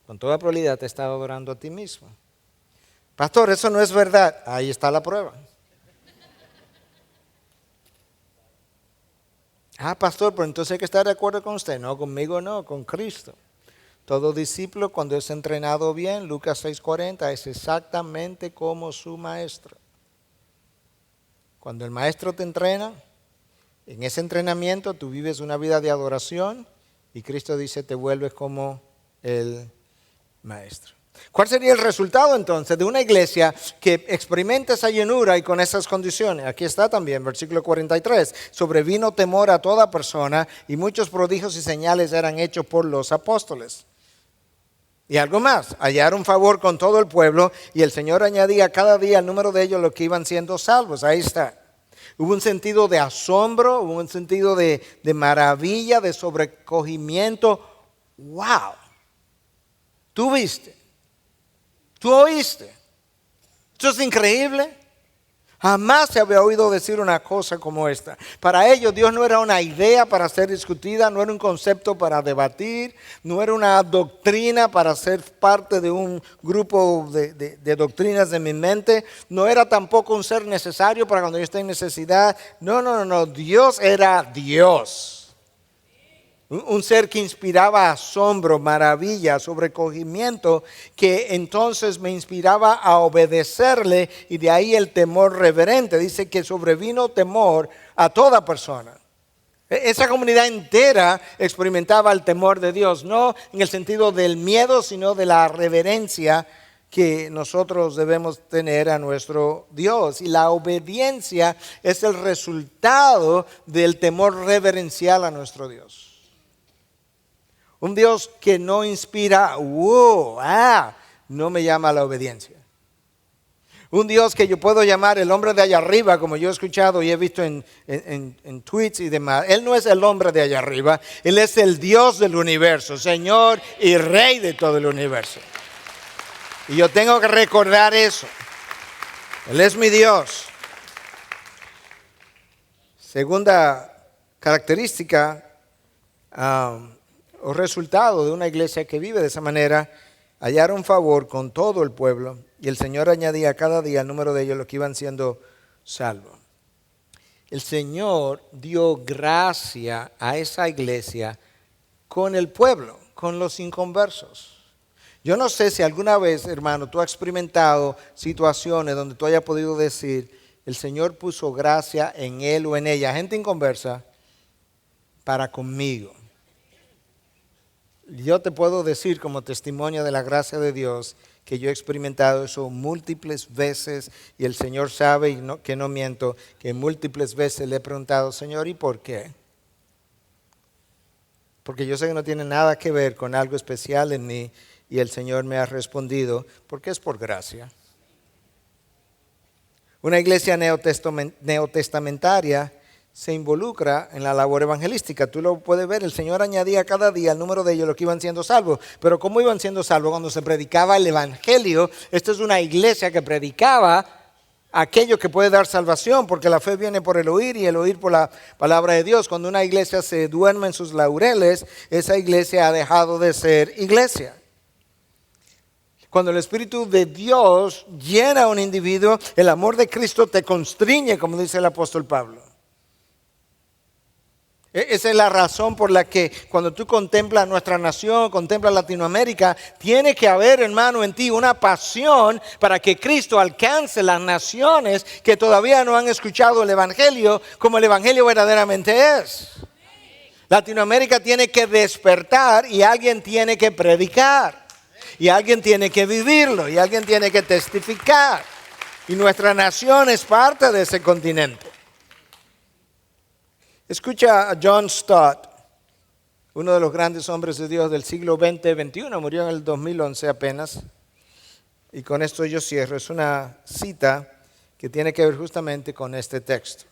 con toda probabilidad te estás adorando a ti mismo. Pastor, eso no es verdad. Ahí está la prueba. Pastor, pero entonces hay que estar de acuerdo con usted. No, conmigo no, con Cristo. Todo discípulo, cuando es entrenado bien, Lucas 6:40, es exactamente como su maestro. Cuando el maestro te entrena, en ese entrenamiento tú vives una vida de adoración, y Cristo dice: te vuelves como el maestro. ¿Cuál sería el resultado entonces de una iglesia que experimenta esa llenura y con esas condiciones? Aquí está también, versículo 43. Sobrevino temor a toda persona, y muchos prodigios y señales eran hechos por los apóstoles. Y algo más, hallaron favor con todo el pueblo, y el Señor añadía cada día el número de ellos los que iban siendo salvos. Ahí está. Hubo un sentido de asombro, hubo un sentido de maravilla, de sobrecogimiento. ¡Wow! Tú viste, tú oíste. Esto es increíble. Jamás se había oído decir una cosa como esta. Para ellos Dios no era una idea para ser discutida, no era un concepto para debatir, no era una doctrina para ser parte de un grupo de doctrinas de mi mente, no era tampoco un ser necesario para cuando yo esté en necesidad. No, Dios era Dios. Un ser que inspiraba asombro, maravilla, sobrecogimiento, que entonces me inspiraba a obedecerle, y de ahí el temor reverente. Dice que sobrevino temor a toda persona. Esa comunidad entera experimentaba el temor de Dios, no en el sentido del miedo, sino de la reverencia que nosotros debemos tener a nuestro Dios. Y la obediencia es el resultado del temor reverencial a nuestro Dios. Un Dios que no inspira, no me llama a la obediencia. Un Dios que yo puedo llamar el hombre de allá arriba, como yo he escuchado y he visto en tweets y demás. Él no es el hombre de allá arriba, Él es el Dios del universo, Señor y Rey de todo el universo. Y yo tengo que recordar eso. Él es mi Dios. Segunda característica o resultado de una iglesia que vive de esa manera, hallaron favor con todo el pueblo, y el Señor añadía cada día el número de ellos, los que iban siendo salvos. El Señor dio gracia a esa iglesia con el pueblo, con los inconversos. Yo no sé si alguna vez, hermano, tú has experimentado situaciones donde tú hayas podido decir, el Señor puso gracia en él o en ella, gente inconversa, para conmigo. Yo te puedo decir como testimonio de la gracia de Dios que yo he experimentado eso múltiples veces, y el Señor sabe, y que no miento, que múltiples veces le he preguntado, Señor, ¿y por qué? Porque yo sé que no tiene nada que ver con algo especial en mí, y el Señor me ha respondido, porque es por gracia. Una iglesia neotestamentaria se involucra en la labor evangelística. Tú lo puedes ver, el Señor añadía cada día el número de ellos, los que iban siendo salvos. Pero ¿cómo iban siendo salvos? Cuando se predicaba el evangelio. Esta es una iglesia que predicaba aquello que puede dar salvación, porque la fe viene por el oír y el oír por la palabra de Dios. Cuando una iglesia se duerme en sus laureles, esa iglesia ha dejado de ser iglesia. Cuando el Espíritu de Dios llena a un individuo, el amor de Cristo te constriñe, como dice el apóstol Pablo. Esa es la razón por la que cuando tú contemplas nuestra nación, contemplas Latinoamérica, tiene que haber, hermano, en ti una pasión para que Cristo alcance las naciones que todavía no han escuchado el Evangelio como el Evangelio verdaderamente es. Latinoamérica tiene que despertar, y alguien tiene que predicar, y alguien tiene que vivirlo, y alguien tiene que testificar. Y nuestra nación es parte de ese continente. Escucha a John Stott, uno de los grandes hombres de Dios del siglo XX-XXI, murió en el 2011 apenas, y con esto yo cierro. Es una cita que tiene que ver justamente con este texto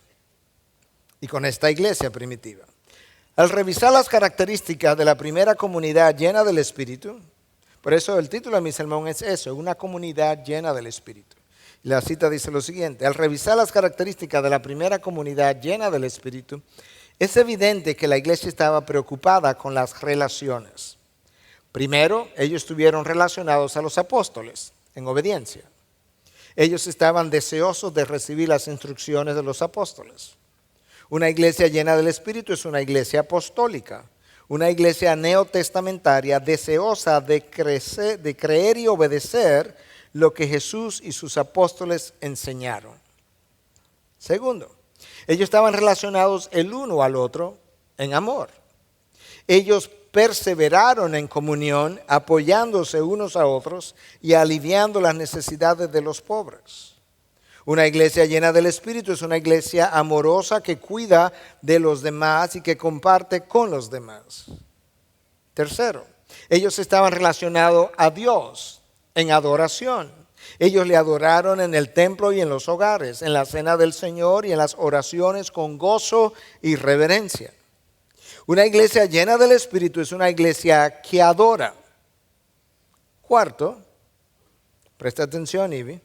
y con esta iglesia primitiva. Al revisar las características de la primera comunidad llena del Espíritu, por eso el título de mi sermón es eso, una comunidad llena del Espíritu. La cita dice lo siguiente: al revisar las características de la primera comunidad llena del Espíritu, es evidente que la iglesia estaba preocupada con las relaciones. Primero, ellos estuvieron relacionados a los apóstoles en obediencia. Ellos estaban deseosos de recibir las instrucciones de los apóstoles. Una iglesia llena del Espíritu es una iglesia apostólica, una iglesia neotestamentaria deseosa de creer y obedecer lo que Jesús y sus apóstoles enseñaron. Segundo, ellos estaban relacionados el uno al otro en amor. Ellos perseveraron en comunión, apoyándose unos a otros y aliviando las necesidades de los pobres. Una iglesia llena del Espíritu es una iglesia amorosa que cuida de los demás y que comparte con los demás. Tercero, ellos estaban relacionados a Dios en adoración. Ellos le adoraron en el templo y en los hogares, en la cena del Señor y en las oraciones con gozo y reverencia. Una iglesia llena del Espíritu es una iglesia que adora. Cuarto, presta atención, Ivy.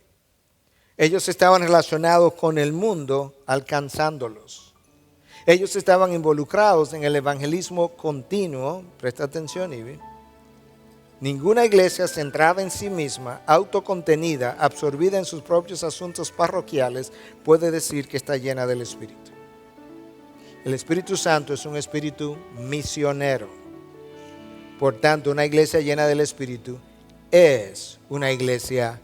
Ellos estaban relacionados con el mundo, alcanzándolos. Ellos estaban involucrados en el evangelismo continuo. Presta atención, Ivy. Ninguna iglesia centrada en sí misma, autocontenida, absorbida en sus propios asuntos parroquiales, puede decir que está llena del Espíritu. El Espíritu Santo es un espíritu misionero. Por tanto, una iglesia llena del Espíritu es una iglesia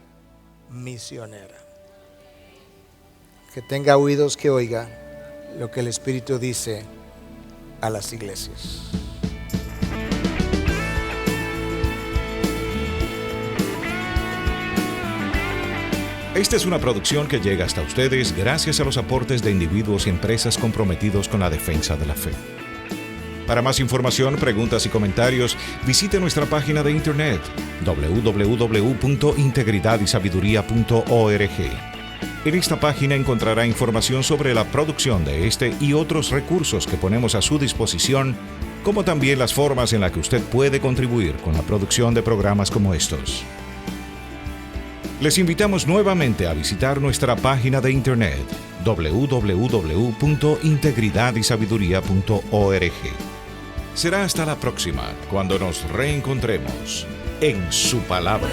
misionera. Que tenga oídos que oiga lo que el Espíritu dice a las iglesias. Esta es una producción que llega hasta ustedes gracias a los aportes de individuos y empresas comprometidos con la defensa de la fe. Para más información, preguntas y comentarios, visite nuestra página de internet www.integridadisabiduría.org. En esta página encontrará información sobre la producción de este y otros recursos que ponemos a su disposición, como también las formas en las que usted puede contribuir con la producción de programas como estos. Les invitamos nuevamente a visitar nuestra página de internet www.integridadisabiduría.org. Será hasta la próxima cuando nos reencontremos en su palabra.